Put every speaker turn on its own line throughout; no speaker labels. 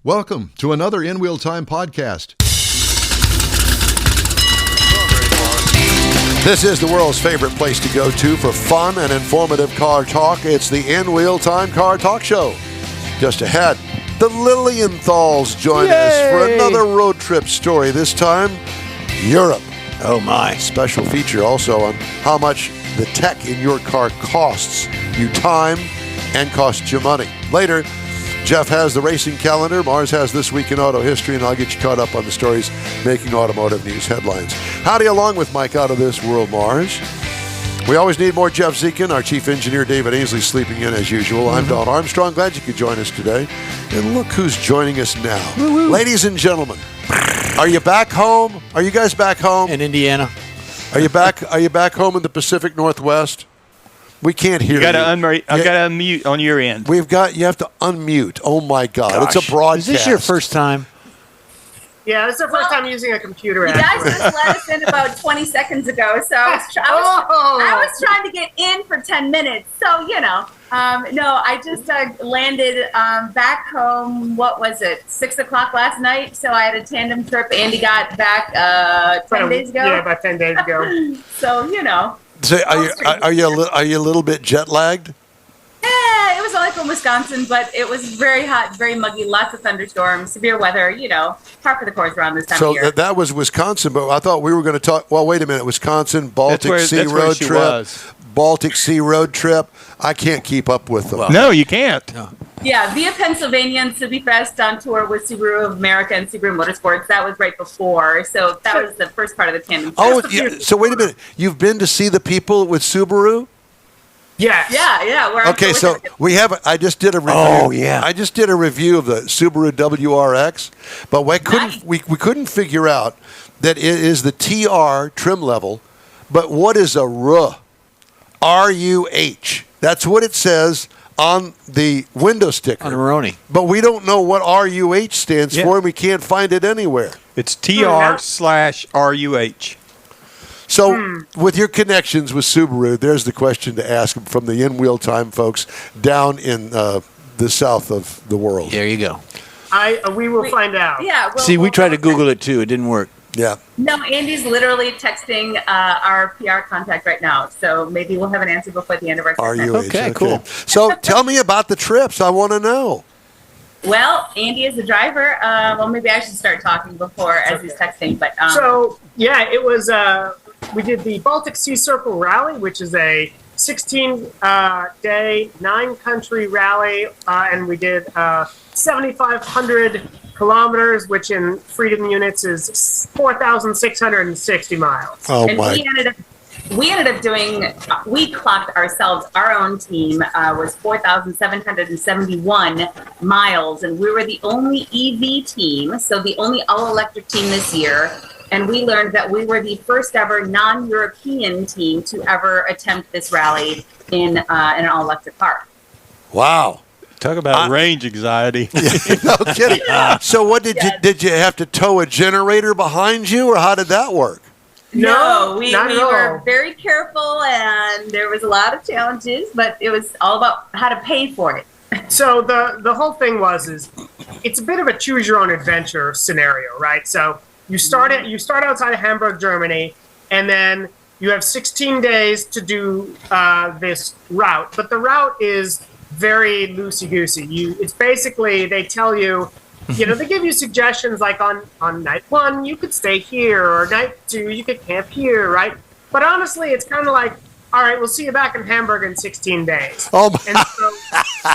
Welcome to another In Wheel Time podcast. This is the world's favorite place to go to for fun and informative car talk. It's the In Wheel Time Car Talk Show. Just ahead, the Lilienthals join us for another road trip story, this time Europe. Oh my. Special feature also on how much the tech in your car costs you time and costs you money. Later, Jeff has the racing calendar, Mars has This Week in Auto History, and I'll get you caught up on the stories making automotive news headlines. Howdy along with Mike out of this world, Mars. We always need more Jeff Zekin. Our chief engineer, David Ainsley, sleeping in as usual. I'm Don Armstrong. Glad you could join us today. And look who's joining us now. Woo-woo. Ladies and gentlemen, are you back home? Are you guys back home?
In Indiana.
Are you back home in the Pacific Northwest? We can't hear you.
I got to unmute on your end.
You have to unmute. Oh my God.
Gosh.
It's a broadcast.
Is this your first time?
Yeah, this is the first time using a computer.
You guys just let us in about 20 seconds ago, so I was trying to get in for 10 minutes. So, no, I just landed back home, what was it, 6 o'clock last night? So I had a tandem trip. Andy got back 10 days ago.
Yeah, about 10 days ago.
So,
So are you a little bit jet lagged?
Yeah, it was only from Wisconsin, but it was very hot, very muggy, lots of thunderstorms, severe weather, par for the course around this time of year.
So that was Wisconsin, but I thought we were going to talk, well, wait a minute, Wisconsin, Baltic Sea road trip. Baltic Sea road trip. I can't keep up with them.
No, you can't. No.
Yeah, via Pennsylvania and Subi Fest on tour with Subaru of America and Subaru Motorsports. That was right before. So that was the first part of the tandem.
Oh, yeah. So wait a minute. You've been to see the people with Subaru?
Yes.
Yeah.
Okay, so I just did a review.
Oh, yeah.
I just did a review of the Subaru WRX, but we couldn't figure out that it is the TR trim level, but what is a RUH? R-U-H. That's what it says on the window sticker.
On the Maroni.
But we don't know what R-U-H stands for, and we can't find it anywhere.
It's TR/RUH.
So, with your connections with Subaru, there's the question to ask from the In-Wheel Time folks down in the south of the world.
There you go.
We will find out.
Yeah.
We tried to Google it, too. It didn't work.
Yeah.
No, Andy's literally texting our PR contact right now, so maybe we'll have an answer before the end of our segment.
Okay,
cool.
So, tell me about the trips. I want to know.
Well, Andy is the driver. Maybe I should start talking before as he's texting. But
it was. We did the Baltic Sea Circle Rally, which is a 16-day, 9-country rally, and we did 7,500 kilometers, which in freedom units is 4,660 miles.
Oh,
and
my.
We ended up doing, we clocked ourselves, our own team was 4,771 miles, and we were the only EV team, so the only all-electric team this year. And we learned that we were the first ever non-European team to ever attempt this rally in an all-electric car.
Wow.
Talk about range anxiety.
No kidding. So what did you have to tow a generator behind you, or how did that work?
No, we were very careful, and there was a lot of challenges, but it was all about how to pay for it.
So the whole thing is it's a bit of a choose your own adventure scenario, right? So you start outside of Hamburg, Germany, and then you have 16 days to do this route. But the route is very loosey-goosey. It's basically, they tell you, they give you suggestions like on night 1, you could stay here, or night 2, you could camp here, right? But honestly, it's kind of like, all right, we'll see you back in Hamburg in 16 days.
Oh, my.
And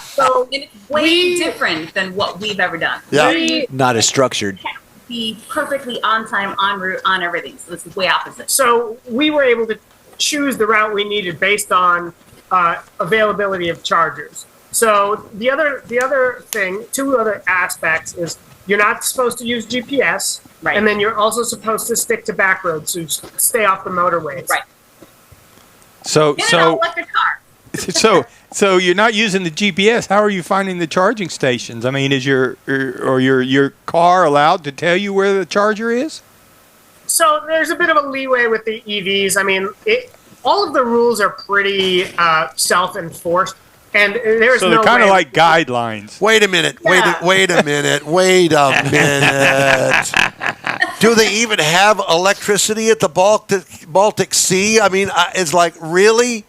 so
and it's way different than what we've ever done.
Yeah.
Not as structured.
Be perfectly on time, en route, on everything. So this is way opposite.
So we were able to choose the route we needed based on availability of chargers. So the other thing, 2 other aspects is you're not supposed to use GPS,
right?
And then you're also supposed to stick to back roads, so stay off the motorways,
right?
So
in an electric car.
So you're not using the GPS. How are you finding the charging stations? I mean, is your car allowed to tell you where the charger is?
So there's a bit of a leeway with the EVs. I mean, all of the rules are pretty self-enforced. And there's
So
no
they're kind of
way-
like guidelines.
Wait a minute.
Yeah.
Wait a minute. Do they even have electricity at the Baltic Sea? I mean, it's like, really?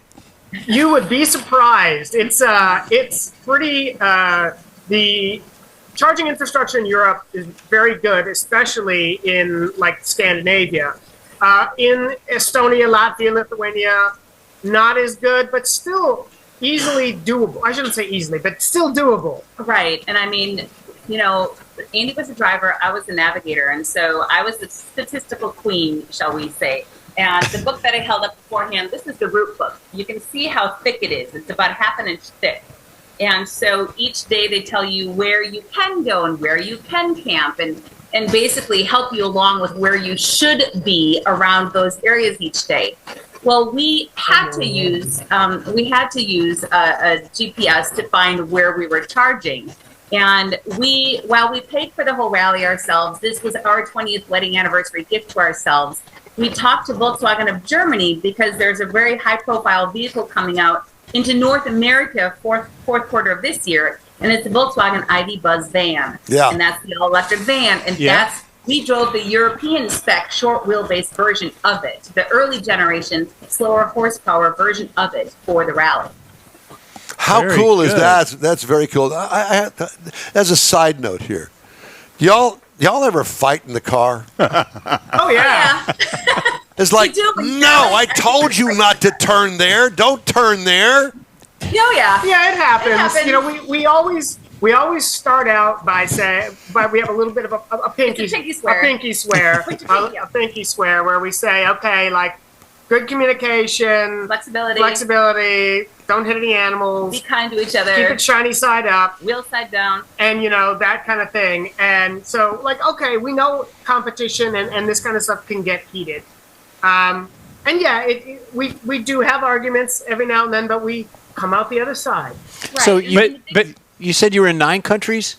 You would be surprised. It's pretty. The charging infrastructure in Europe is very good, especially in like Scandinavia. In Estonia, Latvia, Lithuania, not as good, but still easily doable. I shouldn't say easily, but still doable.
Right. And I mean, Andy was a driver, I was a navigator, and so I was the statistical queen, shall we say. And the book that I held up beforehand, this is the route book. You can see how thick it is. It's about half an inch thick. And so each day they tell you where you can go and where you can camp and basically help you along with where you should be around those areas each day. Well, we had to use a GPS to find where we were charging. And while we paid for the whole rally ourselves, this was our 20th wedding anniversary gift to ourselves. We talked to Volkswagen of Germany because there's a very high-profile vehicle coming out into North America fourth quarter of this year, and it's a Volkswagen ID Buzz van.
Yeah.
And that's the all-electric van, and we drove the European spec short wheelbase version of it, the early generation slower horsepower version of it for the rally.
How
Very
cool is
good.
that? That's very cool. As a side note here, y'all ever fight in the car?
Oh yeah.
It's like,
do.
no, I told you not to turn there. Don't turn there.
Oh yeah.
Yeah, it happens.
happens.
We always start out by saying, we have a little bit of a pinky
swear.
a pinky swear,
Put your pinky
a
up.
pinky swear, where we say, okay, like good communication,
Flexibility.
don't hit any animals,
Be kind to each other.
keep it shiny side up,
Wheel side down.
and that kind of thing. And so, like, okay, we know competition and this kind of stuff can get heated. And yeah, we do have arguments every now and then, but we come out the other side.
Right.
So
But
you said you were in 9 countries?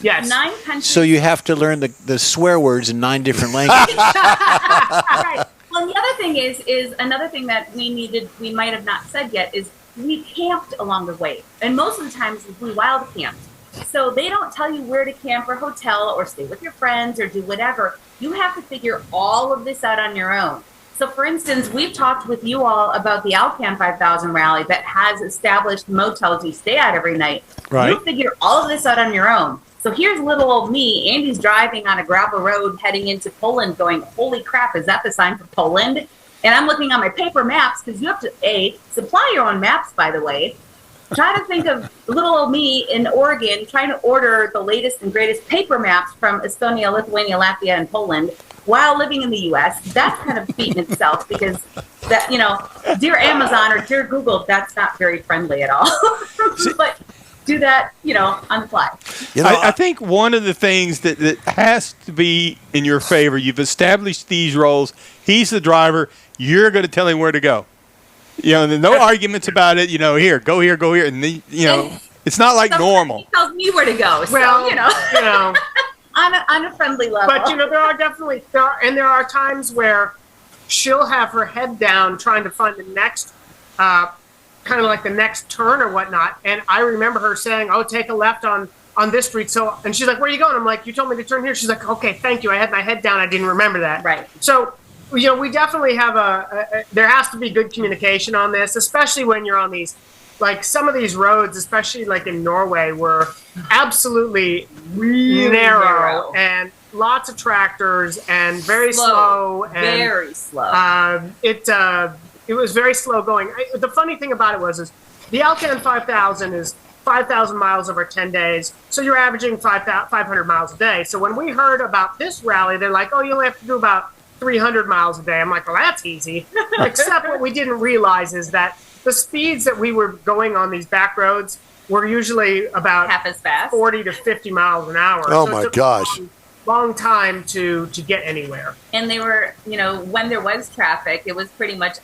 Yes.
9 countries.
So you have to learn the swear words in 9 different languages.
Right. Well, the other thing is another thing that we might have not said yet is we camped along the way, and most of the times we wild camped. So they don't tell you where to camp or hotel or stay with your friends or do whatever. You have to figure all of this out on your own. So, for instance, we've talked with you all about the Alcan 5000 rally that has established motels you stay at every night.
Right.
You'll figure all of this out on your own. So here's little old me. Andy's driving on a gravel road heading into Poland going, holy crap, is that the sign for Poland? And I'm looking on my paper maps because you have to, supply your own maps, by the way. Try to think of little old me in Oregon trying to order the latest and greatest paper maps from Estonia, Lithuania, Latvia, and Poland while living in the U.S. That's kind of feat in itself because that, dear Amazon or dear Google, that's not very friendly at all. But do that, on the fly.
I think one of the things that has to be in your favor, you've established these roles. He's the driver. You're going to tell him where to go. There's no arguments about it. Here, go here, go here. And, it's not like normal.
He tells me where to go.
Well,
So, on a friendly level.
But there are times where she'll have her head down trying to find the next, kind of like the next turn or whatnot. And I remember her saying, "Oh, take a left on this street." So, and she's like, "Where are you going?" I'm like, "You told me to turn here." She's like, "Okay, thank you. I had my head down. I didn't remember that."
Right.
So, we definitely have there has to be good communication on this, especially when you're on these, like some of these roads, especially like in Norway, were absolutely really narrow and lots of tractors and very slow.
Very slow.
It was very slow going. The funny thing about it is the Alcan 5000 is 5,000 miles over 10 days, so you're averaging 500 miles a day. So when we heard about this rally, they're like, "Oh, you only have to do about 300 miles a day." I'm like, "Well, that's easy." Except what we didn't realize is that the speeds that we were going on these back roads were usually about
half as fast.
40 to 50 miles an hour.
Oh,
So
my
it took
gosh.
a long time to get anywhere.
And they were, when there was traffic, it was pretty much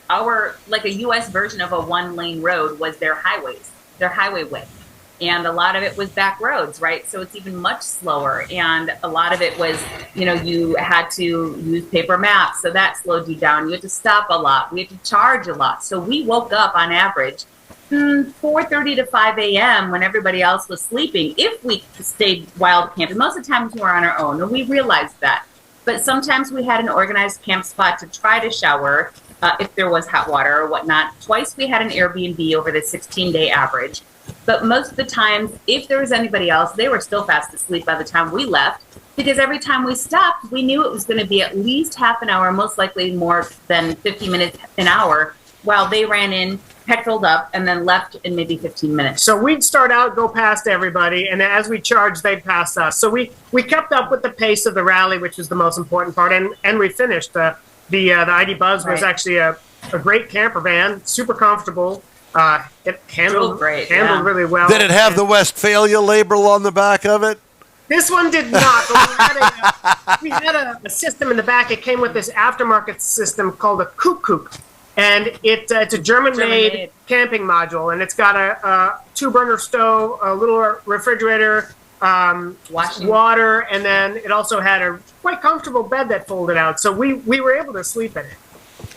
like a U.S. version of a one-lane road was their highways, their highway width. And a lot of it was back roads, right? So it's even much slower. And a lot of it was, you had to use paper maps. So that slowed you down. You had to stop a lot. We had to charge a lot. So we woke up on average 4:30 to 5 a.m. when everybody else was sleeping, if we stayed wild camping. Most of the times we were on our own, and we realized that. But sometimes we had an organized camp spot to try to shower if there was hot water or whatnot. Twice we had an Airbnb over the 16-day average. But most of the times, if there was anybody else, they were still fast asleep by the time we left. Because every time we stopped, we knew it was going to be at least half an hour, most likely more than 50 minutes, an hour, while they ran in, petroled up, and then left in maybe 15 minutes.
So we'd start out, go past everybody, and as we charged, they'd pass us. So we kept up with the pace of the rally, which was the most important part, and we finished. The ID Buzz was actually a great camper van, super comfortable. It handled really well.
Did it have the Westphalia label on the back of it?
This one did not. But we had a system in the back. It came with this aftermarket system called a Kook. And it's a German-made camping module. And it's got a 2-burner stove, a little refrigerator, water, and then it also had a quite comfortable bed that folded out. So we were able to sleep in it.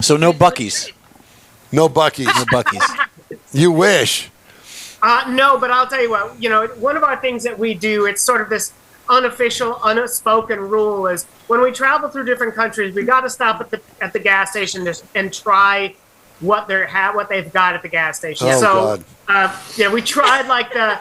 So no Buc-ee's.
No Buc-ee's.
No Buc-ee's.
You wish.
No, but I'll tell you what, one of our things that we do, it's sort of this unofficial, unspoken rule is when we travel through different countries, we got to stop at the gas station and try what they've got at the gas station.
Oh,
so, we tried like the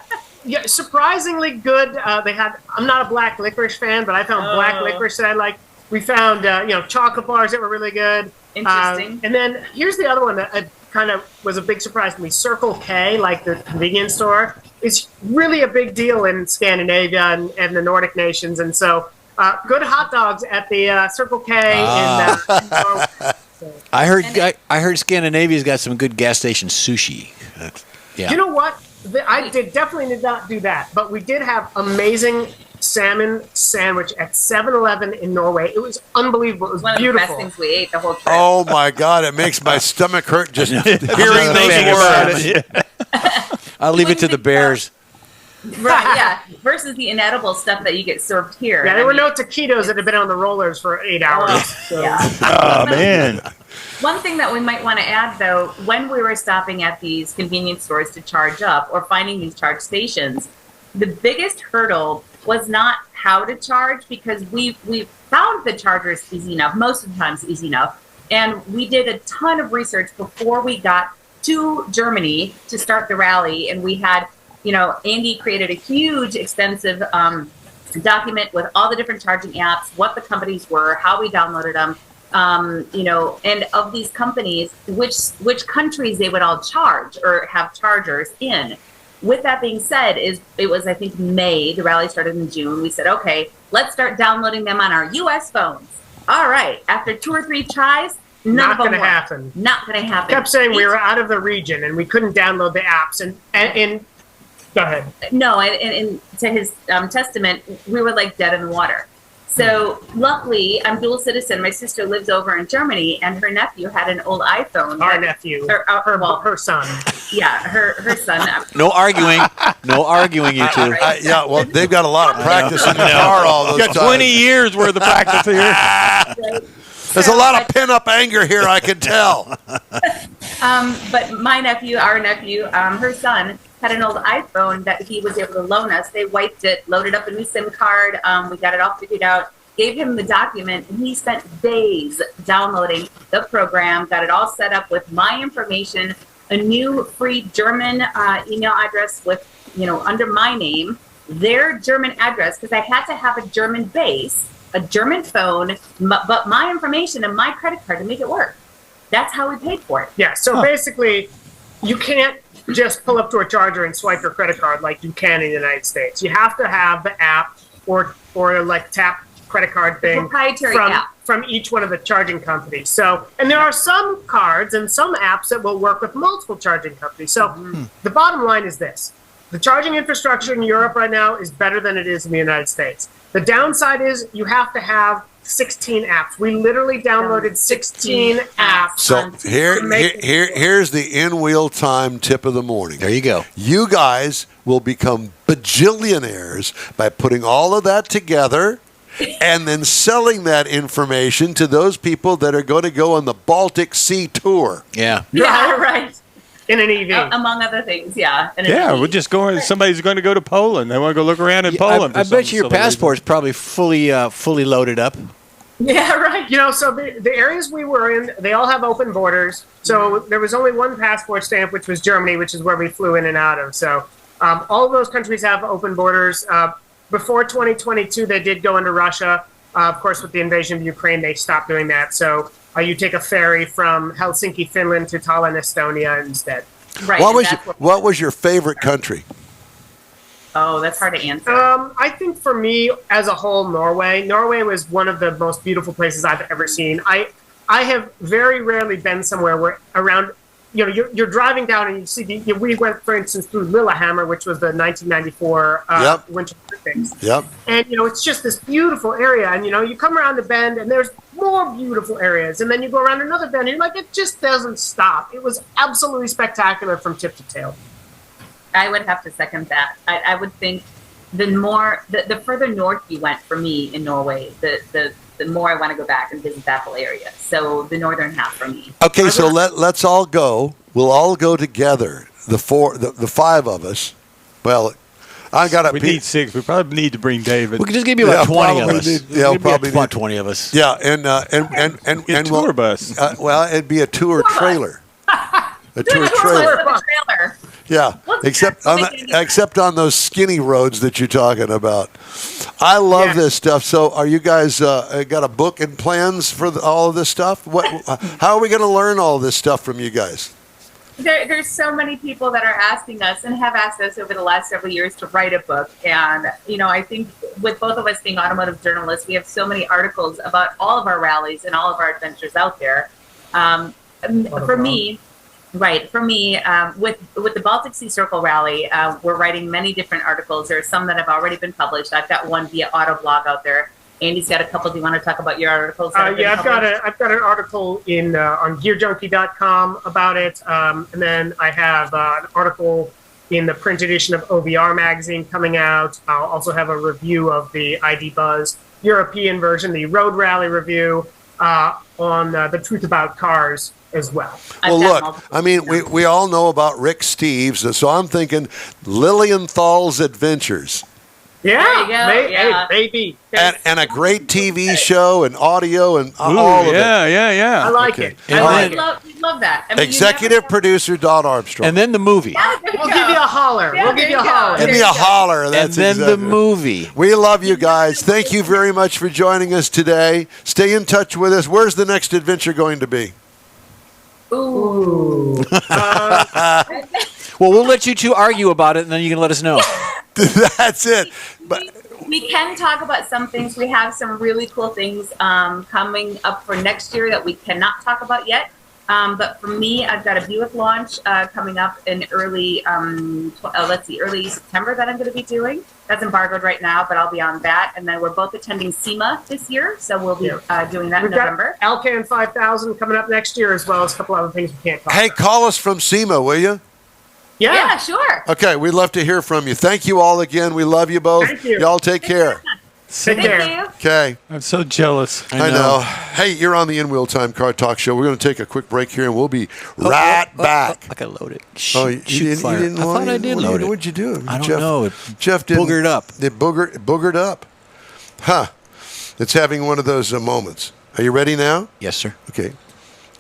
surprisingly good. They had. I'm not a black licorice fan, but I found black licorice that I like. We found chocolate bars that were really good.
Interesting.
And then here's the other one that kind of was a big surprise to me. Circle K, like the convenience store, is really a big deal in Scandinavia and the Nordic nations. And so good hot dogs at the Circle K.
I heard Scandinavia's got some good gas station sushi. Yeah.
You know what? I definitely did not do that, but we did have amazing salmon sandwich at 7-Eleven in Norway. It was unbelievable. It was
one
beautiful.
of the best things we ate the whole trip.
Oh my God! It makes my stomach hurt just hearing those words.
I'll leave it to the bears.
Right, yeah. Versus the inedible stuff that you get served here.
Yeah, there were no taquitos that had been on the rollers for 8 hours.
Yeah.
Oh, man.
One thing that we might want to add, though, when we were stopping at these convenience stores to charge up or finding these charge stations, the biggest hurdle was not how to charge, because we found the chargers easy enough, most of the times easy enough, and we did a ton of research before we got to Germany to start the rally, and we had, Andy created a huge, extensive document with all the different charging apps, what the companies were, how we downloaded them, and of these companies, which countries they would all charge or have chargers in. With that being said, it was, I think, May. The rally started in June. We said, okay, let's start downloading them on our U.S. phones. All right. After 2 or 3 tries,
not going to happen.
Not going to happen.
Kept saying we were out of the region and we couldn't download the apps. And go ahead.
No, and to his testament, we were like dead in the water. So luckily, I'm dual citizen. My sister lives over in Germany, and her nephew had an old iPhone. Her son. Yeah, her son.
No arguing. No arguing, you two.
Well, they've got a lot of practice in the car all those
Got
times.
20 years worth of practice here.
There's a lot of pin-up anger here, I can tell.
But my nephew, our nephew, her son, had an old iPhone that he was able to loan us. They wiped it, loaded up a new SIM card. We got it all figured out, gave him the document, and he spent days downloading the program, got it all set up with my information, a new free German email address with, under my name, their German address, because I had to have a German base, a German phone, but my information and my credit card to make it work. That's how we paid for it.
Yeah, so basically, you can't just pull up to a charger and swipe your credit card like you can in the United States. You have to have the app or like tap credit card thing
proprietary app
from each one of the charging companies. So, and there are some cards and some apps that will work with multiple charging companies. So the bottom line is this. The charging infrastructure in Europe right now is better than it is in the United States. The downside is you have to have 16 apps. We literally downloaded 16 apps.
So here's the in-wheel time tip of the morning.
There you go.
You guys will become bajillionaires by putting all of that together and then selling that information to those people that are going to go on the Baltic Sea tour.
Yeah.
Yeah, right.
In an EV.
Among other things, yeah. And
Yeah, we're just going. Somebody's going to go to Poland. They want to go look around in Poland.
I bet you your passport's probably fully loaded up.
Yeah, right.
So the areas we were in, they all have open borders. So there was only one passport stamp, which was Germany, which is where we flew in and out of. So all of those countries have open borders. Before 2022, they did go into Russia. Of course, with the invasion of Ukraine, they stopped doing that. So you take a ferry from Helsinki, Finland to Tallinn, Estonia instead.
Right.
What was your favorite country?
Oh, that's hard to answer.
I think for me, as a whole, Norway. Norway was one of the most beautiful places I've ever seen. I have very rarely been somewhere where around, you're driving down and you see, we went, for instance, through Lillehammer, which was the 1994 Winter Olympics.
Yep.
And, it's just this beautiful area. And, you come around the bend and there's more beautiful areas. And then you go around another bend and you're like, it just doesn't stop. It was absolutely spectacular from tip to tail.
I would have to second that. I would think the further north you went for me in Norway, the more I want to go back and visit that whole area. So the northern half for me.
Okay, so let's all go. We'll all go together. The five of us. Well, I got
We need 6. We probably need to bring David.
We could just give you about 20 of us.
Probably
about 20 of us.
Yeah, and
a tour bus.
It'd be a tour trailer. A tour
trailer.
Yeah, except on those skinny roads that you're talking about. I love this stuff. So, are you guys got a book and plans for all of this stuff? How are we going to learn all this stuff from you guys?
There's so many people that are asking us and have asked us over the last several years to write a book. And, I think with both of us being automotive journalists, we have so many articles about all of our rallies and all of our adventures out there. For me, with the Baltic Sea Circle Rally, we're writing many different articles. There are some that have already been published. I've got one via Autoblog out there. Andy's got a couple. Do you want to talk about your articles?
I've got an article on GearJunkie.com about it, and then I have an article in the print edition of OVR magazine coming out. I'll also have a review of the ID Buzz European version, the Road Rally review on the Truth About Cars as well.
Well, look, I mean, we all know about Rick Steves, so I'm thinking Lilienthals Adventures.
Yeah, maybe.
And a great TV show and audio and all of it.
Yeah. I like it.
We love that. I mean,
Executive producer Don Armstrong.
And then the movie.
We'll give you a holler.
Give me
a holler. That's
and then the movie.
We love you guys. Thank you very much for joining us today. Stay in touch with us. Where's the next adventure going to be?
Ooh.
Well, we'll let you two argue about it, and then you can let us know.
That's it. But
we can talk about some things. We have some really cool things coming up for next year that we cannot talk about yet. But for me, I've got a Buick launch coming up in early September that I'm going to be doing. That's embargoed right now, but I'll be on that. And then we're both attending SEMA this year, so we'll be doing that in November.
Alcan 5000 coming up next year, as well as a couple other things we can't talk about.
Hey, call us from SEMA, will you?
Yeah, sure.
Okay, we'd love to hear from you. Thank you all again. We love you both.
Thank you.
Y'all take care.
Take care.
Thank you.
Okay.
I'm so jealous.
I know. Hey, you're on the In Wheel Time Car Talk Show. We're going to take a quick break here, and we'll be right back.
I can load it.
You didn't
I thought I did load it.
What'd you do?
I don't know.
Jeff didn't.
Boogered up.
It boogered up. Huh. It's having one of those moments. Are you ready now?
Yes, sir.
Okay.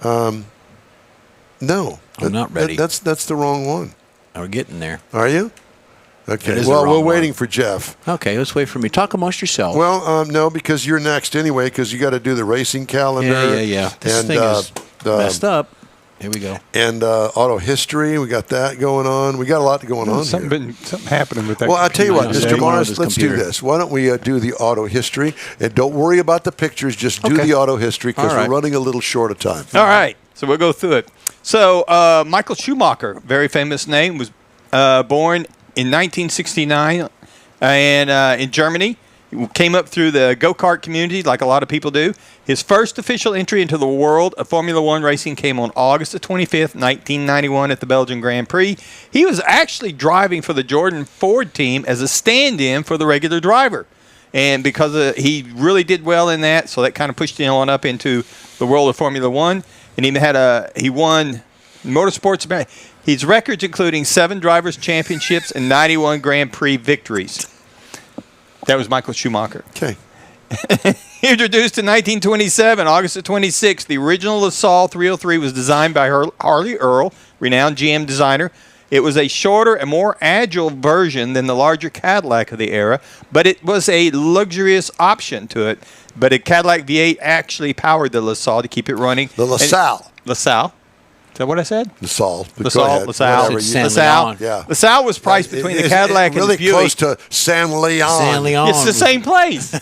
No.
I'm not ready.
That's the wrong one.
We're getting there.
Are you? Okay.
It is
Well,
the
we're
wrong
waiting
one.
for Jeff.
Okay, let's wait for me. Talk amongst yourselves.
Well, no, because you're next anyway, because you got to do the racing calendar.
Yeah. This thing is messed up. Here we go.
And auto history, we got that going on. We got a lot going on
Something happening with that.
Well, I'll tell you what,
computer.
Mr. Morris, let's do this. Why don't we do the auto history? And don't worry about the pictures. Just do the auto history because we're running a little short of time.
All right. So we'll go through it. So Michael Schumacher, very famous name, was born in 1969 and in Germany. He came up through the go-kart community like a lot of people do. His first official entry into the world of Formula One racing came on August the 25th, 1991 at the Belgian Grand Prix. He was actually driving for the Jordan Ford team as a stand-in for the regular driver. And because he really did well in that, so that kind of pushed him on up into the world of Formula One. And he won motorsports. His records including 7 drivers' championships and 91 Grand Prix victories. That was Michael Schumacher.
Okay.
Introduced in 1927, August the 26th, the original LaSalle 303 was designed by Harley Earl, renowned GM designer. It was a shorter and more agile version than the larger Cadillac of the era, but it was a luxurious option to it. But a Cadillac V8 actually powered the LaSalle to keep it running.
The LaSalle.
LaSalle. Is that what I said?
LaSalle.
LaSalle.
Whatever.
San
LaSalle.
Leon.
Yeah.
LaSalle was priced between the Cadillac
really
and the Buick.
close to San Leon.
San Leon.
It's the same place.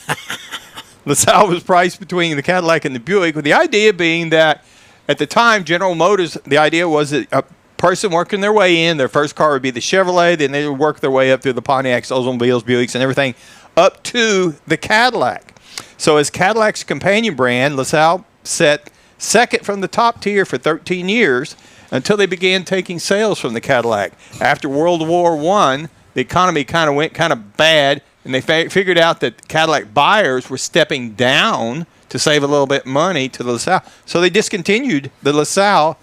LaSalle was priced between the Cadillac and the Buick, with the idea being that at the time, General Motors, the idea was that a person working their way in, their first car would be the Chevrolet, then they would work their way up through the Pontiacs, Oldsmobiles, Buicks, and everything up to the Cadillac. So as Cadillac's companion brand, LaSalle set second from the top tier for 13 years until they began taking sales from the Cadillac. After World War I, the economy kind of went kind of bad, and they figured out that Cadillac buyers were stepping down to save a little bit of money to the LaSalle. So they discontinued the LaSalle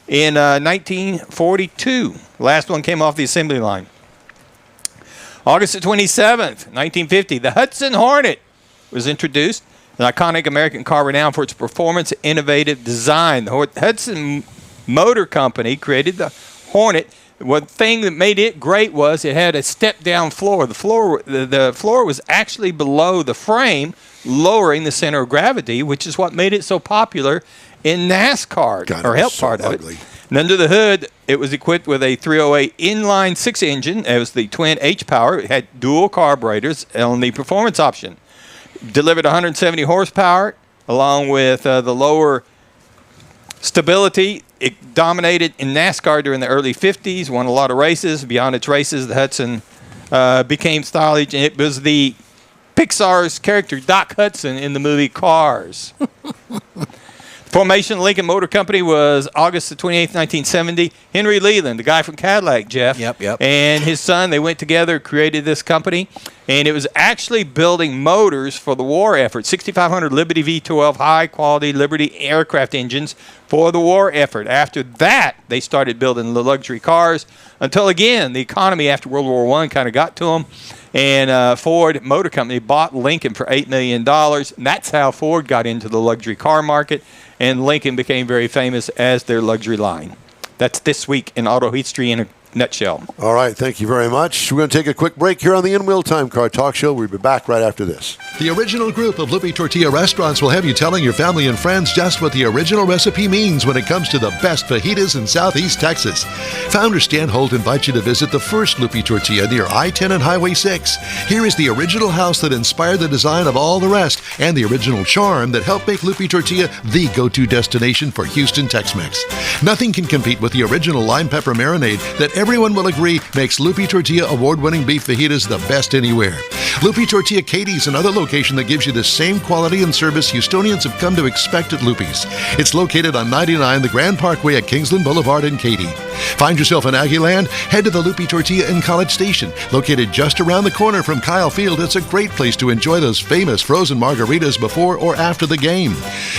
in 1942. The last one came off the assembly line. August the 27th, 1950, the Hudson Hornet was introduced, an iconic American car renowned for its performance and innovative design. The Hudson Motor Company created the Hornet. One thing that made it great was it had a step-down floor. The floor was actually below the frame, lowering the center of gravity, which is what made it so popular in NASCAR,
God,
or helped
so
part
ugly.
of it. And under the hood, it was equipped with a 308 inline 6 engine. It was the twin H-Power. It had dual carburetors on the performance option. Delivered 170 horsepower, along with the lower stability. It dominated in NASCAR during the early 50s, won a lot of races. Beyond its races, the Hudson became stylish, and it was the Pixar's character Doc Hudson in the movie Cars. Formation of Lincoln Motor Company was August the 28th, 1970. Henry Leland, the guy from Cadillac, Jeff,
Yep.
and his son, they went together, created this company, and it was actually building motors for the war effort. 6,500 Liberty V12 high-quality Liberty aircraft engines for the war effort. After that, they started building the luxury cars until, again, the economy after World War I kind of got to them, and Ford Motor Company bought Lincoln for $8 million. And that's how Ford got into the luxury car market, and Lincoln became very famous as their luxury line. That's this week in auto history in a nutshell.
All right, thank you very much. We're going to take a quick break here on the In Wheel Time Car Talk Show. We'll be back right after this.
The original group of Lupe Tortilla restaurants will have you telling your family and friends just what the original recipe means when it comes to the best fajitas in Southeast Texas. Founder Stan Holt invites you to visit the first Lupe Tortilla near I-10 and Highway 6. Here is the original house that inspired the design of all the rest and the original charm that helped make Lupe Tortilla the go-to destination for Houston Tex-Mex. Nothing can compete with the original lime pepper marinade that everyone will agree makes Lupe Tortilla award-winning beef fajitas the best anywhere. Lupe Tortilla Katie's another location that gives you the same quality and service Houstonians have come to expect at Lupe's. It's located on 99 the Grand Parkway at Kingsland Boulevard in Katy. Find yourself in Aggieland? Head to the Lupe Tortilla in College Station. Located just around the corner from Kyle Field, it's a great place to enjoy those famous frozen margaritas before or after the game.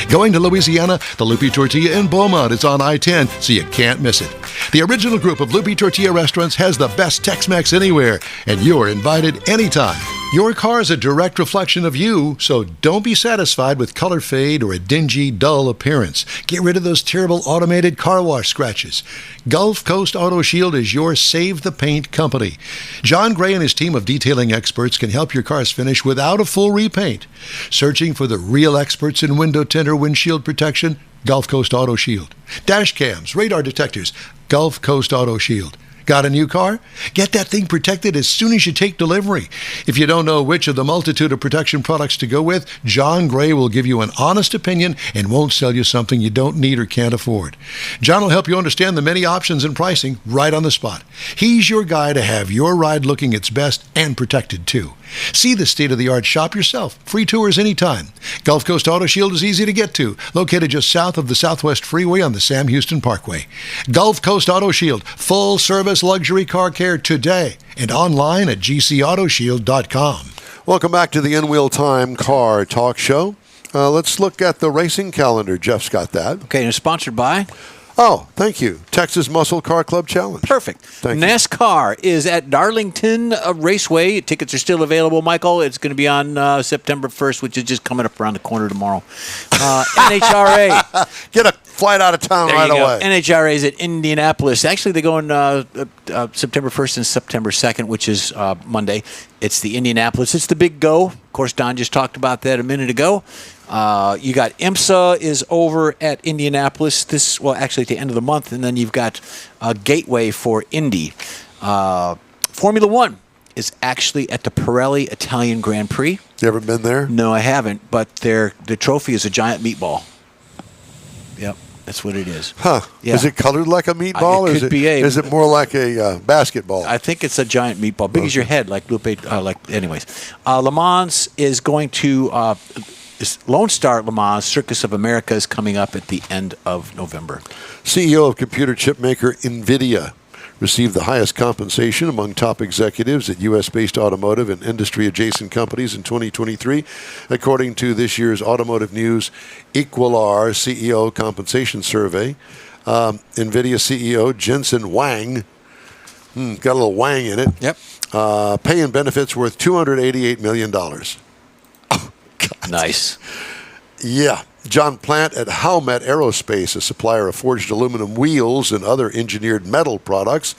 Going to Louisiana, the Lupe Tortilla in Beaumont is on I-10, so you can't miss it. The original group of Lupe Tortilla restaurants has the best Tex-Mex anywhere, and you're invited anytime. Your car is a direct reflection of you, so don't be satisfied with color fade or a dingy, dull appearance. Get rid of those terrible automated car wash scratches. Gulf Coast Auto Shield is your Save the Paint company. John Gray and his team of detailing experts can help your cars finish without a full repaint. Searching for the real experts in window tint or windshield protection? Gulf Coast Auto Shield. Dash cams, radar detectors? Gulf Coast Auto Shield. Got a new car? Get that thing protected as soon as you take delivery. If you don't know which of the multitude of protection products to go with, John Gray will give you an honest opinion and won't sell you something you don't need or can't afford. John will help you understand the many options and pricing right on the spot. He's your guy to have your ride looking its best and protected too. See the state-of-the-art shop yourself. Free tours anytime. Gulf Coast Auto Shield is easy to get to, located just south of the Southwest Freeway on the Sam Houston Parkway. Gulf Coast Auto Shield, full-service luxury car care today, and online at gcautoshield.com.
Welcome back to the In Wheel Time Car Talk Show. Let's look at the racing calendar. Jeff's got that.
Okay, and it's sponsored by?
Oh, thank you. Texas Muscle Car Club Challenge.
Perfect.
Thank you.
NASCAR is at Darlington Raceway. Tickets are still available, Michael. It's going to be on September 1st, which is just coming up around the corner tomorrow. NHRA.
Get a flight out of town
There
right
you go.
away.
NHRA is at Indianapolis. Actually, they go on September 1st and September 2nd, which is Monday. It's the Indianapolis. It's the big go. Of course, Don just talked about that a minute ago. You got IMSA is over at Indianapolis actually at the end of the month, and then you've got Gateway for Indy. Formula One is actually at the Pirelli Italian Grand Prix.
You ever been there?
No, I haven't, but the trophy is a giant meatball. Yep, that's what it is.
Huh.
Yeah.
Is it colored like a meatball?
It
or
could be a-
is it more like a basketball?
I think it's a giant meatball, big as your head, like Lupe. Anyways, Le Mans is going to Lone Star Le Mans Circus of America is coming up at the end of November.
CEO of computer chip maker NVIDIA received the highest compensation among top executives at U.S.-based automotive and industry-adjacent companies in 2023, according to this year's Automotive News Equilar CEO Compensation Survey. NVIDIA CEO Jensen Huang, got a little Wang in it.
Yep.
Pay and benefits worth $288 million.
Nice.
Yeah. John Plant at Howmet Aerospace, a supplier of forged aluminum wheels and other engineered metal products.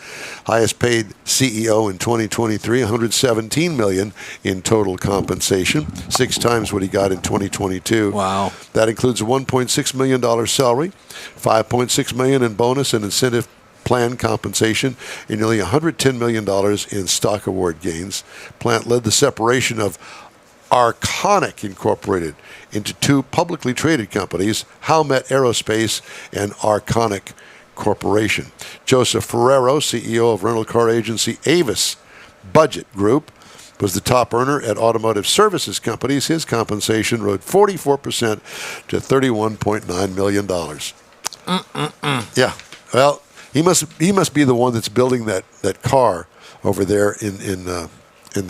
Highest paid CEO in 2023, $117 million in total compensation, 6 times what he got in 2022.
Wow.
That includes a $1.6 million salary, $5.6 million in bonus and incentive plan compensation, and nearly $110 million in stock award gains. Plant led the separation of Arconic Incorporated into 2 publicly traded companies, Howmet Aerospace and Arconic Corporation. Joseph Ferrero, CEO of rental car agency Avis Budget Group, was the top earner at automotive services companies. His compensation rose 44% to $31.9 million. Yeah, well, he must be the one that's building that car over there in the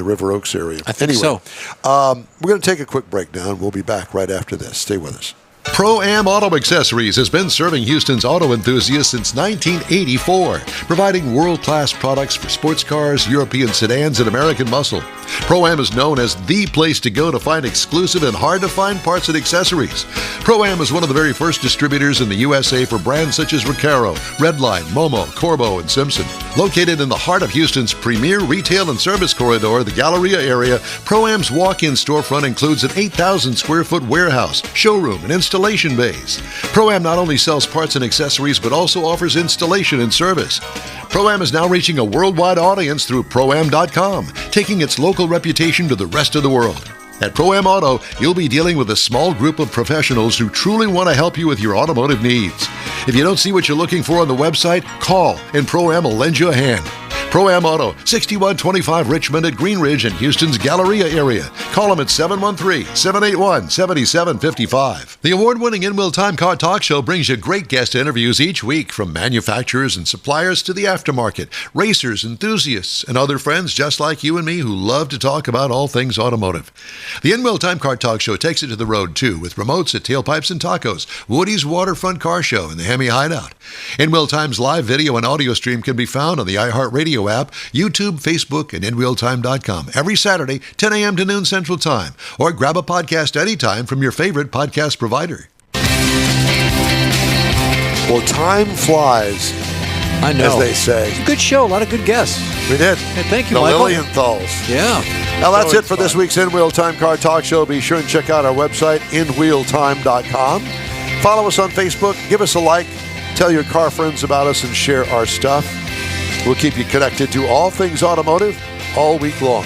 River Oaks area.
I think so.
We're going to take a quick break now, and we'll be back right after this. Stay with us.
Pro-Am Auto Accessories has been serving Houston's auto enthusiasts since 1984, providing world-class products for sports cars, European sedans, and American muscle. Pro-Am is known as the place to go to find exclusive and hard-to-find parts and accessories. Pro-Am is one of the very first distributors in the USA for brands such as Recaro, Redline, Momo, Corbo, and Simpson. Located in the heart of Houston's premier retail and service corridor, the Galleria area, Pro-Am's walk-in storefront includes an 8,000-square-foot warehouse, showroom, and installation bays. Pro-Am not only sells parts and accessories, but also offers installation and service. Pro-Am is now reaching a worldwide audience through Pro-Am.com, taking its local reputation to the rest of the world. At Pro-Am Auto, you'll be dealing with a small group of professionals who truly want to help you with your automotive needs. If you don't see what you're looking for on the website, call and Pro-Am will lend you a hand. Pro-Am Auto, 6125 Richmond at Green Ridge in Houston's Galleria area. Call them at 713-781-7755. The award-winning In Wheel Time Car Talk Show brings you great guest interviews each week from manufacturers and suppliers to the aftermarket, racers, enthusiasts, and other friends just like you and me who love to talk about all things automotive. The In Wheel Time Car Talk Show takes it to the road, too, with remotes at Tailpipes and Tacos, Woody's Waterfront Car Show, and the Hemi Hideout. In Wheel Time's live video and audio stream can be found on the iHeartRadio app, YouTube, Facebook, and InWheelTime.com every Saturday, 10 a.m. to noon Central Time, or grab a podcast anytime from your favorite podcast provider.
Well, time flies,
I know.
as they say.
Good show. A lot of good guests.
We did.
Hey, thank you,
the
Michael.
Lilienthals.
Yeah.
Now, that's
Always
it for this week's In Wheel Time Car Talk Show. Be sure and check out our website, InWheelTime.com. Follow us on Facebook. Give us a like. Tell your car friends about us and share our stuff. We'll keep you connected to all things automotive all week long.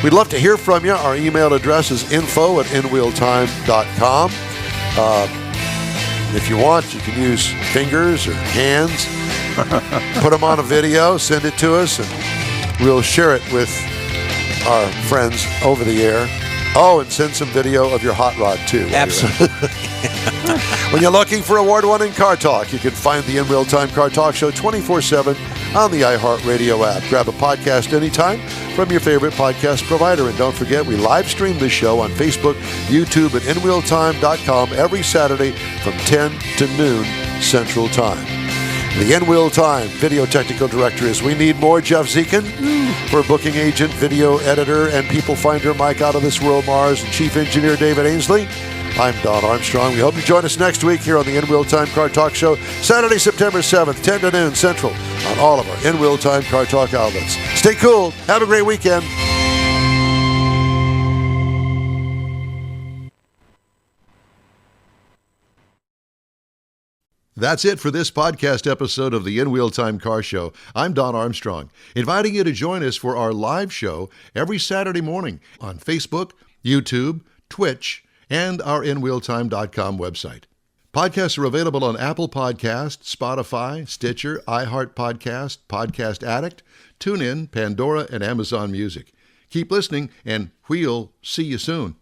We'd love to hear from you. Our email address is info@inwheeltime.com. If you want, you can use fingers or hands. Put them on a video, send it to us, and we'll share it with our friends over the air. Oh, and send some video of your hot rod, too. while you're at it.
Absolutely.
When you're looking for award-winning car talk, you can find the In Real Time Car Talk Show 24/7 on the iHeartRadio app. Grab a podcast anytime from your favorite podcast provider. And don't forget, we live stream this show on Facebook, YouTube, and InWheelTime.com every Saturday from 10 to noon Central Time. The In-Wheel Time video technical director is we need more Jeff Zekin for booking agent, video editor, and people finder Mike Out of This World Mars, and chief engineer David Ainsley. I'm Don Armstrong. We hope you join us next week here on the In-Wheel Time Car Talk Show, Saturday, September 7th, 10 to noon Central, on all of our In-Wheel Time Car Talk outlets. Stay cool. Have a great weekend.
That's it for this podcast episode of the In-Wheel Time Car Show. I'm Don Armstrong, inviting you to join us for our live show every Saturday morning on Facebook, YouTube, Twitch, and our InWheelTime.com website. Podcasts are available on Apple Podcasts, Spotify, Stitcher, iHeart Podcast, Podcast Addict, TuneIn, Pandora, and Amazon Music. Keep listening, and we'll see you soon.